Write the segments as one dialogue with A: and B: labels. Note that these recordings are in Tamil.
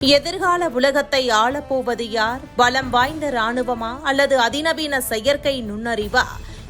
A: எதிர்கால உலகத்தை ஆளப்போவது யார்? பலம் வாய்ந்த இராணுவமா அல்லது அதிநவீன செயற்கை நுண்ணறிவா?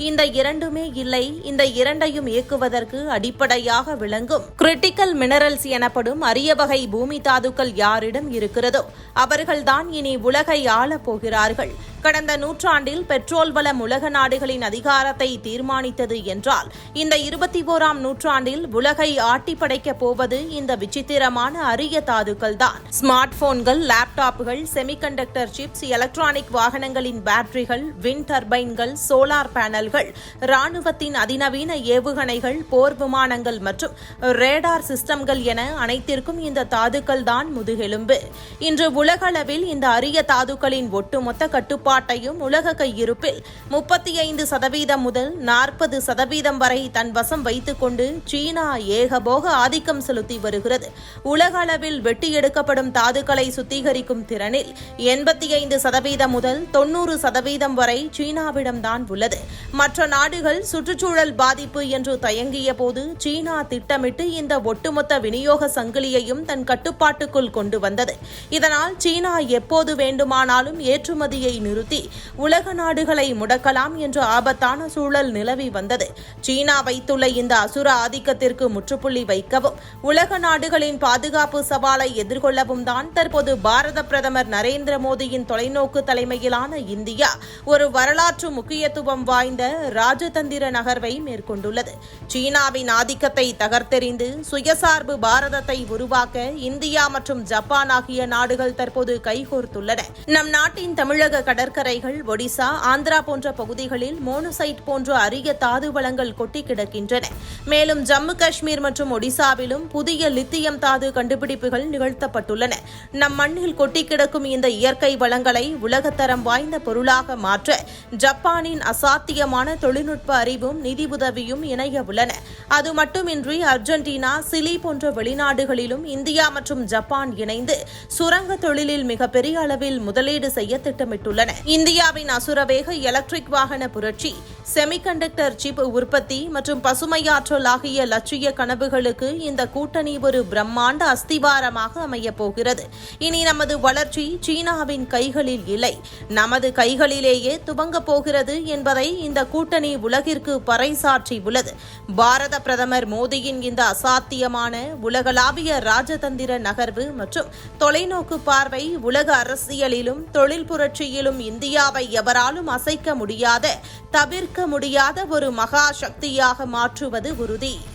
A: இந்த இரண்டுமே இல்லை. இந்த இரண்டையும் இயக்குவதற்கு அடிப்படையாக விளங்கும் கிரிட்டிக்கல் மினரல்ஸ் எனப்படும் அரிய வகை பூமி தாதுக்கள் யாரிடம் இருக்கிறதோ அவர்கள்தான் இனி உலகை ஆளப் போகிறார்கள். கடந்த நூற்றாண்டில் பெட்ரோல் வளம் உலக நாடுகளின் அதிகாரத்தை தீர்மானித்தது என்றால், இந்த 21ஆம் நூற்றாண்டில் உலகை ஆட்டி படைக்கப் போவது இந்த விசித்திரமான அரிய தாதுக்கள் தான். ஸ்மார்ட் போன்கள், லேப்டாப்புகள், செமிகண்டக்டர் சிப்ஸ், எலக்ட்ரானிக் வாகனங்களின் பேட்டரிகள், விண்ட் டர்பைன்கள், சோலார் பேனல்கள், ராணுவத்தின் அதிநவீன ஏவுகணைகள், போர் விமானங்கள் மற்றும் ரேடார் சிஸ்டம்கள் என அனைத்திற்கும் இந்த தாதுக்கள் தான் முதுகெலும்பு. இன்று உலகளவில் இந்த அரிய தாதுக்களின் ஒட்டுமொத்த கட்டுப்பாட்டையும் உலக கையிருப்பில் 35% முதல் 40% வரை தன் வசம் வைத்துக் கொண்டு சீனா ஏகபோக ஆதிக்கம் செலுத்தி வருகிறது. உலக அளவில் வெட்டி எடுக்கப்படும் தாதுக்களை சுத்திகரிக்கும் திறனில் 85% முதல் 90% வரை சீனாவிடம்தான் உள்ளது. மற்ற நாடுகள் சுற்றுச்சூழல் பாதிப்பு என்று தயங்கிய போது சீனா திட்டமிட்டு இந்த ஒட்டுமொத்த விநியோக சங்கிலியையும் தன் கட்டுப்பாட்டுக்குள் கொண்டு வந்தது. இதனால் சீனா எப்போது வேண்டுமானாலும் ஏற்றுமதியை நிறுத்தி உலக நாடுகளை முடக்கலாம் என்ற ஆபத்தான சூழல் நிலவி வந்தது. சீனா வைத்துள்ள இந்த அசுர ஆதிக்கத்திற்கு முற்றுப்புள்ளி வைக்கவும் உலக நாடுகளின் பாதுகாப்பு சவாலை எதிர்கொள்ளவும் தான் தற்போது பாரத பிரதமர் நரேந்திர மோடியின் தொலைநோக்கு தலைமையிலான இந்தியா ஒரு வரலாற்று முக்கியத்துவம் வாய்ந்த ராஜதந்திர நகர்வை மேற்கொண்டுள்ளது. சீனாவின் ஆதிக்கத்தை தகர்த்தெறிந்து சுயசார்பு பாரதத்தை உருவாக்க இந்தியா மற்றும் ஜப்பான் ஆகிய நாடுகள் தற்போது கைகோர்த்துள்ளன. நம் நாட்டின் தமிழக கடற்கரைகள், ஒடிசா, ஆந்திரா போன்ற பகுதிகளில் மோனோசைட் போன்ற அரிய தாது வளங்கள் கொட்டி கிடக்கின்றன. மேலும் ஜம்மு காஷ்மீர் மற்றும் ஒடிசாவிலும் புதிய லித்தியம் தாது கண்டுபிடிப்புகள் நிகழ்த்தப்பட்டுள்ளன. நம் மண்ணில் கொட்டி கிடக்கும் இந்த இயற்கை வளங்களை உலகத்தரம் வாய்ந்த பொருளாக மாற்ற ஜப்பானின் அசாத்தியமான தொழில்நுட்ப அறிவும் நிதி உதவியும் இணைய உள்ளன. அது மட்டுமின்றி அர்ஜென்டினா, சிலி போன்ற வெளிநாடுகளிலும் இந்தியா மற்றும் ஜப்பான் இணைந்து சுரங்க தொழிலில் மிகப்பெரிய அளவில் முதலீடு செய்ய திட்டமிட்டுள்ளன. இந்தியாவின் அசுரவேக எலக்ட்ரிக் வாகன புரட்சி, செமிகண்டக்டர் சிப் உற்பத்தி மற்றும் பசுமையாற்றல் ஆகிய லட்சிய கனவுகளுக்கு இந்த கூட்டணி ஒரு பிரம்மாண்ட அஸ்திவாரமாக அமையப் போகிறது. இனி நமது வளர்ச்சி சீனாவின் கைகளில் இல்லை, நமது கைகளிலேயே துவங்கப் போகிறது என்பதை இந்த கூட்டணி உலகிற்கு பறைசாற்றி உள்ளது. பாரத பிரதமர் மோடியின் இந்த அசாத்தியமான உலகளாவிய ராஜதந்திர நகர்வு மற்றும் தொலைநோக்கு பார்வை உலக அரசியலிலும் தொழில் புரட்சியிலும் இந்தியாவை எவராலும் அசைக்க முடியாத, தவிர்க்க முடியாத ஒரு மகா சக்தியாக மாற்றுவது உறுதி.